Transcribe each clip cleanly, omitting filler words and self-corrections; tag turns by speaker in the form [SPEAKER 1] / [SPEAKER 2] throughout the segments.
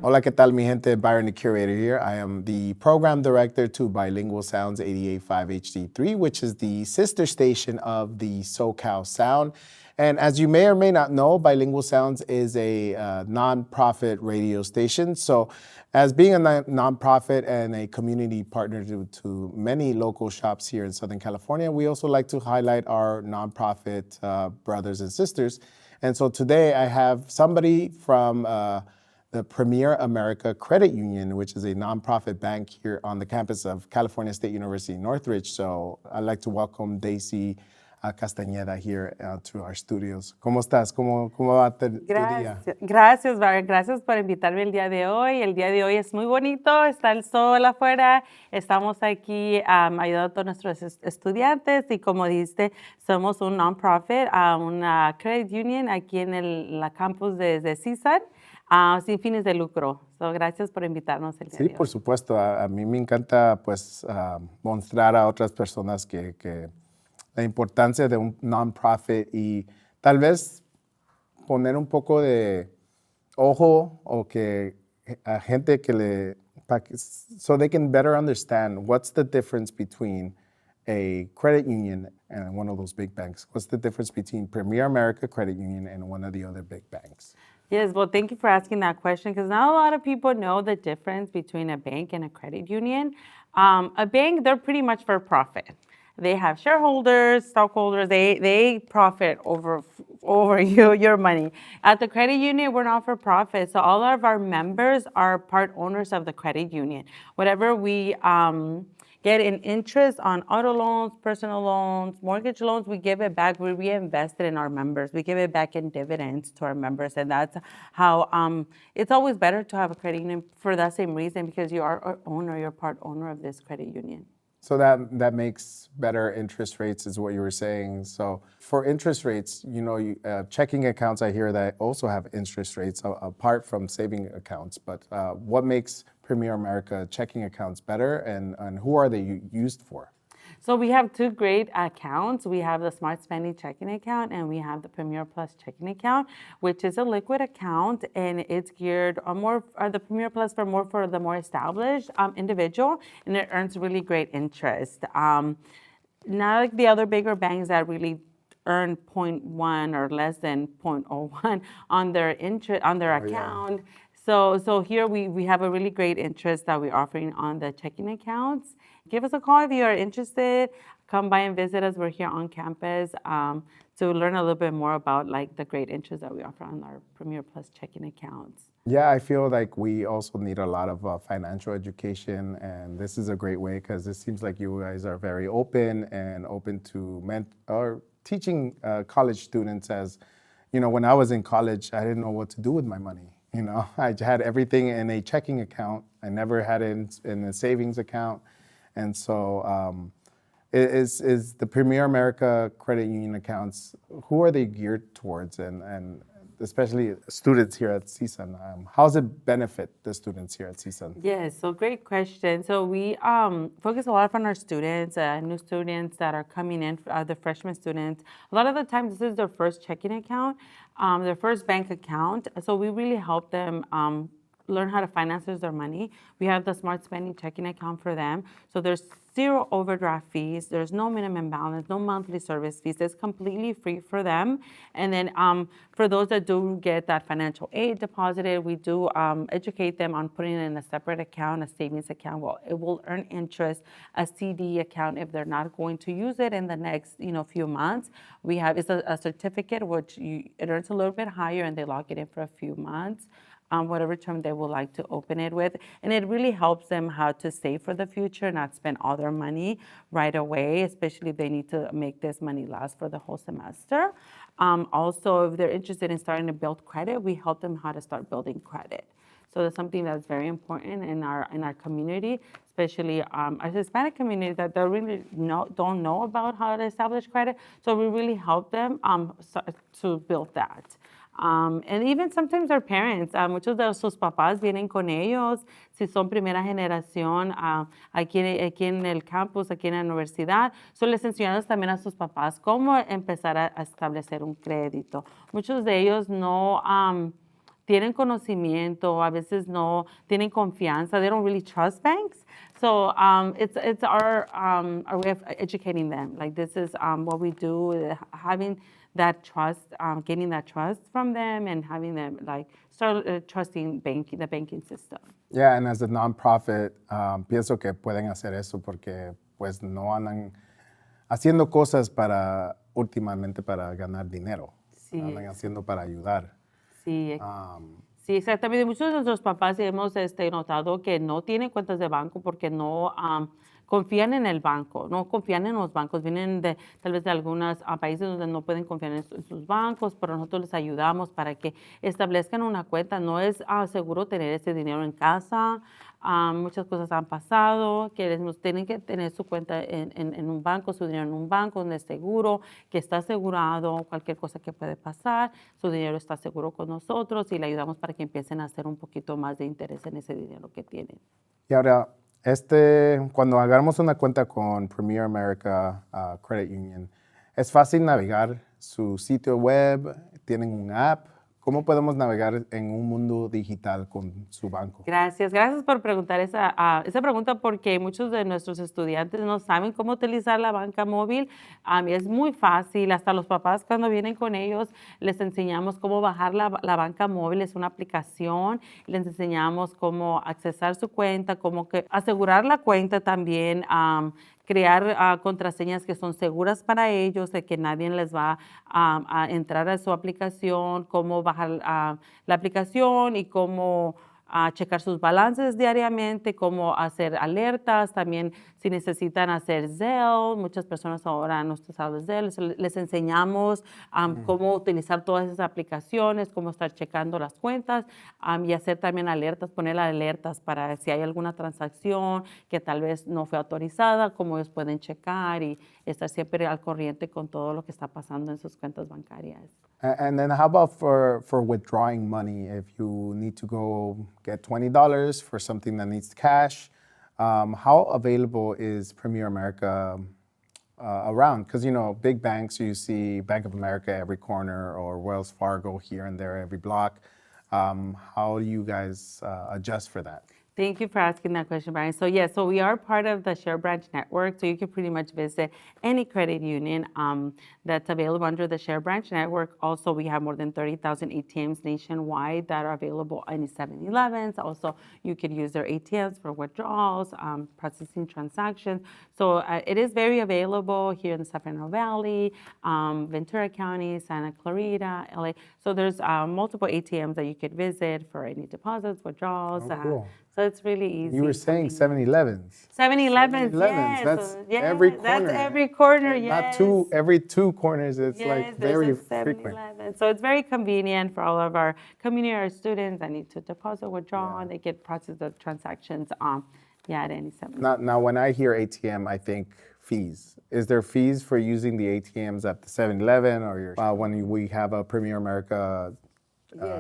[SPEAKER 1] Hola, ¿qué tal, mi gente? Byron, the curator here. I am the program director to Bilingual Sounds 88.5 HD3, which is the sister station of the SoCal Sound. And as you may or may not know, Bilingual Sounds is a nonprofit radio station. So as being a nonprofit and a community partner to many local shops here in Southern California, we also like to highlight our nonprofit brothers and sisters. And so today I have somebody from the Premier America Credit Union, which is a nonprofit bank here on the campus of California State University, Northridge. So I'd like to welcome Daisy Castaneda here to our studios. ¿Cómo estás? ¿Cómo va tu día?
[SPEAKER 2] Gracias, Byron. Gracias por invitarme el día de hoy. El día de hoy es muy bonito, está el sol afuera. Estamos aquí ayudando a todos nuestros estudiantes y como dijiste, somos un non-profit, una credit union aquí en la campus de CSUN. Sin fines de lucro. So, gracias por invitarnos el día de hoy.
[SPEAKER 1] Sí, por supuesto. A mí me encanta pues mostrar a otras personas que la importancia de un non-profit y tal vez poner un poco de ojo o que a gente so they can better understand what's the difference between a credit union and one of those big banks. What's the difference between Premier America Credit Union and one of the other big banks?
[SPEAKER 2] Yes, well, thank you for asking that question because not a lot of people know the difference between a bank and a credit union. A bank, they're pretty much for profit. They have shareholders, stockholders, they profit over your money. At the credit union, we're not for profit. So all of our members are part owners of the credit union. Whatever we get in interest on auto loans, personal loans, mortgage loans, we give it back. We reinvest it in our members. We give it back in dividends to our members. And that's how it's always better to have a credit union for that same reason because you are an owner, you're part owner of this credit union.
[SPEAKER 1] So that makes better interest rates is what you were saying. So for interest rates, checking accounts, I hear that also have interest rates apart from saving accounts. But what makes Premier America checking accounts better and who are they used for?
[SPEAKER 2] So we have two great accounts. We have the Smart Spending checking account and we have the Premier Plus checking account, which is a liquid account and it's geared the Premier Plus for the more established individual, and it earns really great interest. Not like the other bigger banks that really earn 0.1 or less than 0.01 on their account. Yeah. So here we have a really great interest that we're offering on the checking accounts. Give us a call if you are interested. Come by and visit us. We're here on campus to learn a little bit more about like the great interest that we offer on our Premier Plus checking accounts.
[SPEAKER 1] Yeah, I feel like we also need a lot of financial education, and this is a great way because it seems like you guys are very open to teaching college students. As when I was in college, I didn't know what to do with my money. I had everything in a checking account. I never had it in a savings account. And so is the Premier America Credit Union accounts, who are they geared towards? And especially students here at CSUN, how does it benefit the students here at CSUN?
[SPEAKER 2] Yes, so great question. So we focus a lot on our students, new students that are coming in, the freshman students. A lot of the times this is their first checking account, their first bank account. So we really help them learn how to finance their money. We have the Smart Spending checking account for them. So there's 0 overdraft fees. There's no minimum balance, no monthly service fees. It's completely free for them. And then for those that do get that financial aid deposited, we do educate them on putting it in a separate account, a savings account. Well, it will earn interest, a CD account if they're not going to use it in the next few months. We have it's a certificate which it earns a little bit higher and they lock it in for a few months. Whatever term they would like to open it with. And it really helps them how to save for the future, not spend all their money right away, especially if they need to make this money last for the whole semester. Also, if they're interested in starting to build credit, we help them how to start building credit. So that's something that's very important in our community, especially our Hispanic community that they really don't know about how to establish credit. So we really help them to build that. And even sometimes our parents, muchos de sus papás vienen con ellos, si son primera generación aquí en el campus, aquí en la universidad. So les enseñamos también a sus papás cómo empezar a establecer un crédito. Muchos de ellos no tienen conocimiento, a veces no tienen confianza. They don't really trust banks. So it's our way of educating them. Like this is what we do, having that trust, getting that trust from them, and having them like start trusting the banking system.
[SPEAKER 1] Yeah, and as a nonprofit, pienso que pueden hacer eso porque pues no andan haciendo cosas últimamente para ganar dinero.
[SPEAKER 2] Sí,
[SPEAKER 1] Andan haciendo para ayudar.
[SPEAKER 2] Sí, sí, exactamente. Muchos de nuestros papás hemos notado que no tienen cuentas de banco porque no confían en el banco, no confían en los bancos. Vienen tal vez de algunos países donde no pueden confiar en sus bancos, pero nosotros les ayudamos para que establezcan una cuenta. No es seguro tener ese dinero en casa. Muchas cosas han pasado, que tienen que tener su cuenta en un banco, su dinero en un banco donde es seguro, que está asegurado, cualquier cosa que puede pasar, su dinero está seguro con nosotros y le ayudamos para que empiecen a hacer un poquito más de interés en ese dinero que tienen.
[SPEAKER 1] Y ahora, cuando hagamos una cuenta con Premier America Credit Union, ¿es fácil navegar su sitio web? ¿Tienen un app? ¿Cómo podemos navegar en un mundo digital con su banco?
[SPEAKER 2] Gracias por preguntar esa pregunta porque muchos de nuestros estudiantes no saben cómo utilizar la banca móvil. Es muy fácil, hasta los papás cuando vienen con ellos les enseñamos cómo bajar la banca móvil, es una aplicación, les enseñamos cómo accesar su cuenta, cómo asegurar la cuenta también, crear contraseñas que son seguras para ellos, de que nadie les va a entrar a su aplicación, cómo bajar la aplicación y cómo checar sus balances diariamente, cómo hacer alertas, también si necesitan hacer Zelle, muchas personas ahora han usado Zelle, les enseñamos cómo utilizar todas esas aplicaciones, cómo estar checando las cuentas y hacer también alertas, poner alertas para si hay alguna transacción que tal vez no fue autorizada, cómo ellos pueden checar y estar siempre al corriente con todo lo que está pasando en sus cuentas bancarias.
[SPEAKER 1] And then how about for withdrawing money? If you need to go get $20 for something that needs cash, how available is Premier America around? Because, you know, big banks, you see Bank of America every corner or Wells Fargo here and there every block. How do you guys adjust for that?
[SPEAKER 2] Thank you for asking that question, Byron. So we are part of the Share Branch Network, so you can pretty much visit any credit union that's available under the Share Branch Network. Also, we have more than 30,000 ATMs nationwide that are available in 7-Elevens. Also, you could use their ATMs for withdrawals, processing transactions. So it is very available here in the Sacramento Valley, Ventura County, Santa Clarita, LA. So there's multiple ATMs that you could visit for any deposits, withdrawals.
[SPEAKER 1] Oh, cool.
[SPEAKER 2] So it's really easy.
[SPEAKER 1] You were saying 7-Elevens.
[SPEAKER 2] 7-Elevens, yes.
[SPEAKER 1] That's
[SPEAKER 2] So, yes,
[SPEAKER 1] every corner.
[SPEAKER 2] That's every corner, yes.
[SPEAKER 1] Not every two corners. It's
[SPEAKER 2] yes,
[SPEAKER 1] like very
[SPEAKER 2] there's a
[SPEAKER 1] frequent.
[SPEAKER 2] 7-Eleven. So it's very convenient for all of our community, our students that need to deposit, withdraw, and they get process the transactions at any 7-Eleven.
[SPEAKER 1] Now, when I hear ATM, I think fees. Is there fees for using the ATMs at the 7-Eleven or when we have a Premier America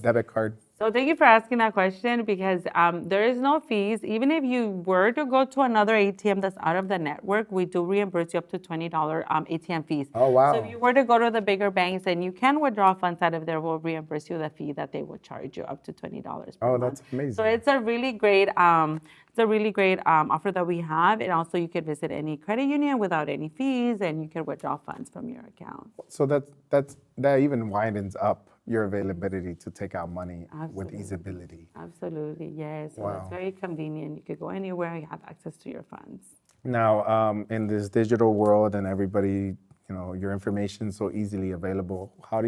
[SPEAKER 1] debit card?
[SPEAKER 2] So thank you for asking that question because there is no fees. Even if you were to go to another ATM that's out of the network, we do reimburse you up to $20 ATM fees.
[SPEAKER 1] Oh, wow.
[SPEAKER 2] So if you were to go to the bigger banks and you can withdraw funds out of there, we'll reimburse you the fee that they would charge you up to $20 per month.
[SPEAKER 1] That's amazing.
[SPEAKER 2] So it's a really great offer that we have. And also you could visit any credit union without any fees and you can withdraw funds from your account.
[SPEAKER 1] So that even widens up your availability to take out money with easeability.
[SPEAKER 2] Absolutely, yes. So
[SPEAKER 1] Wow.
[SPEAKER 2] it's very convenient. You could go anywhere, you have access to your funds.
[SPEAKER 1] Now, in this digital world and everybody, you know, your information is so easily available, how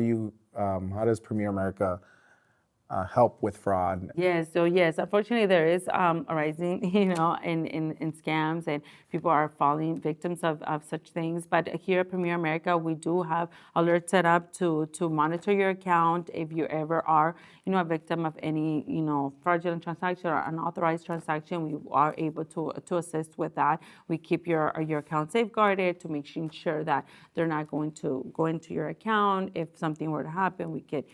[SPEAKER 1] does Premier America help with fraud?
[SPEAKER 2] Yes, so yes, unfortunately there is a rising, in scams and people are falling victims of such things. But here at Premier America, we do have alerts set up to monitor your account. If you ever are, a victim of any, fraudulent transaction or unauthorized transaction, we are able to assist with that. We keep your account safeguarded to make sure that they're not going to go into your account. If something were to happen, we could,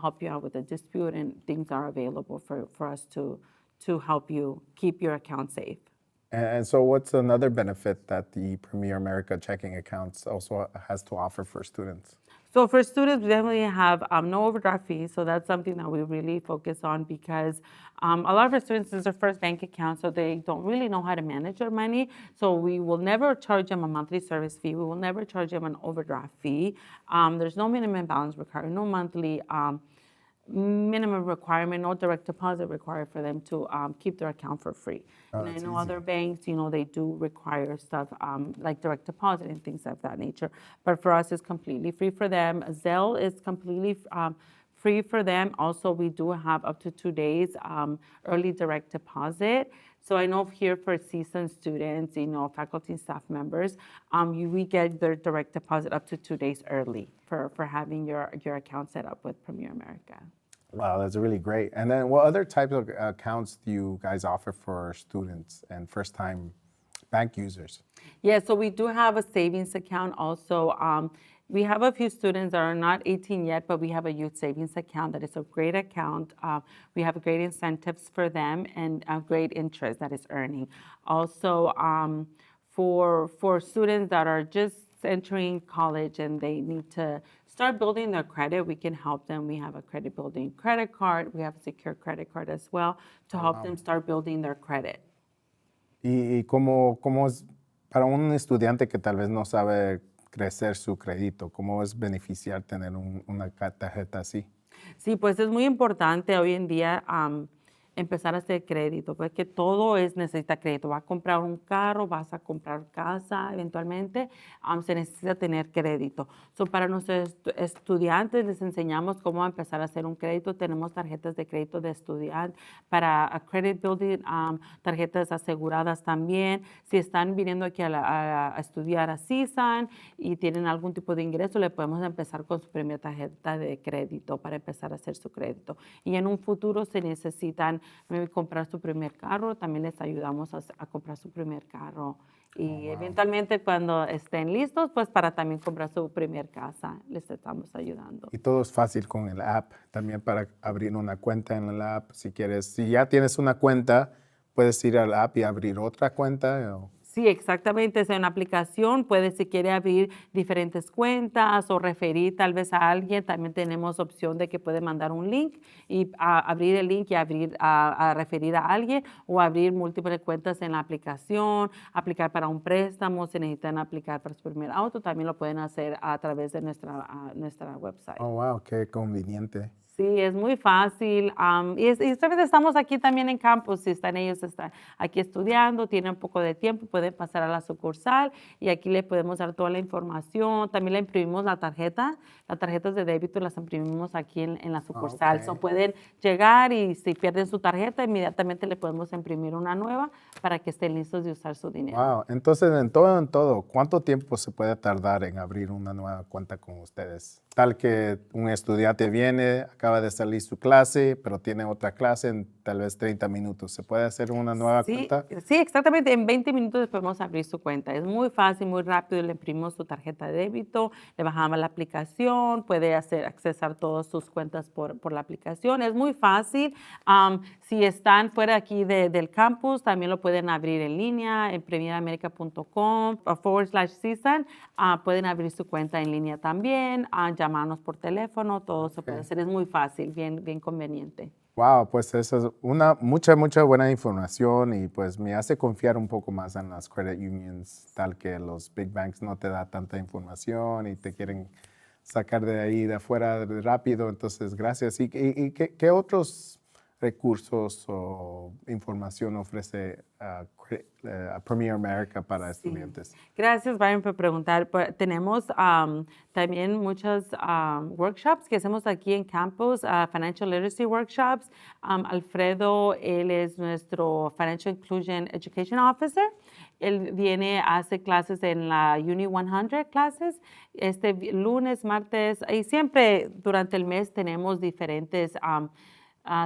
[SPEAKER 2] help you out with a dispute and things are available for us to help you keep your account safe.
[SPEAKER 1] And so what's another benefit that the Premier America checking accounts also has to offer for students?
[SPEAKER 2] So for students, we definitely have no overdraft fees. So that's something that we really focus on because a lot of our students, this is their first bank account, so they don't really know how to manage their money. So we will never charge them a monthly service fee. We will never charge them an overdraft fee. There's no minimum balance required, no monthly minimum requirement, no direct deposit required for them to keep their account for free. And I
[SPEAKER 1] That's
[SPEAKER 2] know
[SPEAKER 1] easy.
[SPEAKER 2] other banks, they do require stuff like direct deposit and things of that nature. But for us, it's completely free for them. Zelle is completely free for them. Also, we do have up to 2 days early direct deposit. So I know here for CSUN students, faculty and staff members, we get their direct deposit up to 2 days early for having your account set up with Premier America.
[SPEAKER 1] Wow, that's really great. And then what other types of accounts do you guys offer for students and first-time bank users?
[SPEAKER 2] Yeah, so we do have a savings account also. We have a few students that are not 18 yet, but we have a youth savings account that is a great account. We have great incentives for them and great interest that is earning. Also, for students that are just entering college and they need to start building their credit, we can help them. We have a credit building credit card. We have a secure credit card as well to help them start building their credit.
[SPEAKER 1] ¿Y cómo es para un estudiante que tal vez no sabe crecer su crédito? ¿Cómo es beneficiar tener una tarjeta así?
[SPEAKER 2] Sí, pues es muy importante hoy en día empezar a hacer crédito, porque todo necesita crédito. Vas a comprar un carro, vas a comprar casa eventualmente, se necesita tener crédito. So, para nuestros estudiantes les enseñamos cómo empezar a hacer un crédito. Tenemos tarjetas de crédito de estudiante para credit building, tarjetas aseguradas también. Si están viniendo aquí a estudiar a CSUN y tienen algún tipo de ingreso, le podemos empezar con su primera tarjeta de crédito para empezar a hacer su crédito. Y en un futuro se necesitan comprar su primer carro, también les ayudamos a comprar su primer carro. Y eventualmente cuando estén listos, pues para también comprar su primer casa, les estamos ayudando.
[SPEAKER 1] Y todo es fácil con el app, también para abrir una cuenta en el app. Si quieres, si ya tienes una cuenta, puedes ir al app y abrir otra cuenta.
[SPEAKER 2] Sí, exactamente. Es una aplicación. Si quiere abrir diferentes cuentas o referir tal vez a alguien, también tenemos opción de que puede mandar un link y abrir el link y a referir a alguien o abrir múltiples cuentas en la aplicación, aplicar para un préstamo, si necesitan aplicar para su primer auto, también lo pueden hacer a través de nuestra website.
[SPEAKER 1] Oh, wow, qué conveniente.
[SPEAKER 2] Sí, es muy fácil. Y estamos aquí también en campus. Si están aquí estudiando, tienen un poco de tiempo, pueden pasar a la sucursal y aquí le podemos dar toda la información. También le imprimimos la tarjeta. Las tarjetas de débito las imprimimos aquí en la sucursal.
[SPEAKER 1] Okay.
[SPEAKER 2] So pueden llegar y si pierden su tarjeta, inmediatamente le podemos imprimir una nueva para que estén listos de usar su dinero.
[SPEAKER 1] Wow, entonces en todo, ¿cuánto tiempo se puede tardar en abrir una nueva cuenta con ustedes? Tal que un estudiante viene, acaba de salir su clase, pero tiene otra clase en tal vez 30 minutos. ¿Se puede hacer una nueva cuenta?
[SPEAKER 2] Sí, exactamente. En 20 minutos podemos abrir su cuenta. Es muy fácil, muy rápido. Le imprimimos su tarjeta de débito, le bajamos la aplicación, puede accesar todas sus cuentas por la aplicación. Es muy fácil. Si están fuera aquí del campus, también lo pueden abrir en línea en premieramerica.com/CSUN. Pueden abrir su cuenta en línea también, llamarnos por teléfono, todo se puede hacer. Es muy fácil, bien conveniente.
[SPEAKER 1] Wow, pues eso es mucha buena información y pues me hace confiar un poco más en las credit unions, tal que los big banks no te da tanta información y te quieren sacar de ahí, de afuera rápido. Entonces, gracias. ¿Y qué otros recursos o información ofrece Premier America para estudiantes?
[SPEAKER 2] Gracias, Byron, por preguntar. Tenemos también muchos workshops que hacemos aquí en campus, Financial Literacy Workshops. Alfredo, él es nuestro Financial Inclusion Education Officer. Él hace clases en la Uni 100 clases, lunes, martes, y siempre durante el mes tenemos diferentes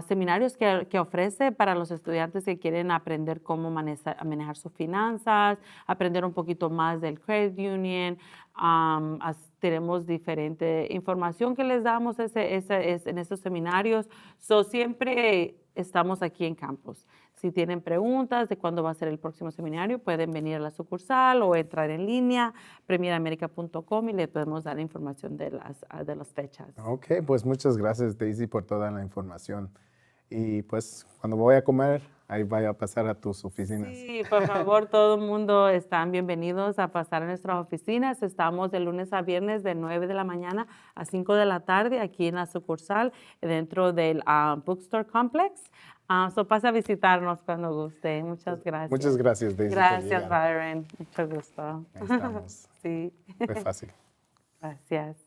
[SPEAKER 2] seminarios que ofrece para los estudiantes que quieren aprender cómo manejar sus finanzas, aprender un poquito más del credit union. Tenemos diferente información que les damos en estos seminarios. Siempre estamos aquí en campus. Si tienen preguntas de cuándo va a ser el próximo seminario, pueden venir a la sucursal o entrar en línea, premieramerica.com, y le podemos dar información de las fechas.
[SPEAKER 1] Ok, pues muchas gracias, Daisy, por toda la información. Y pues cuando voy a comer, ahí vaya a pasar a tus oficinas.
[SPEAKER 2] Sí, por favor, todo el mundo están bienvenidos a pasar a nuestras oficinas. Estamos de lunes a viernes de 9 de la mañana a 5 de la tarde aquí en la sucursal dentro del Bookstore Complex. So pasa a visitarnos cuando guste. Muchas gracias.
[SPEAKER 1] Muchas gracias, Daisy, por
[SPEAKER 2] Gracias,
[SPEAKER 1] llegar.
[SPEAKER 2] Byron. Mucho gusto.
[SPEAKER 1] Ahí estamos.
[SPEAKER 2] Sí.
[SPEAKER 1] Fue fácil.
[SPEAKER 2] Gracias.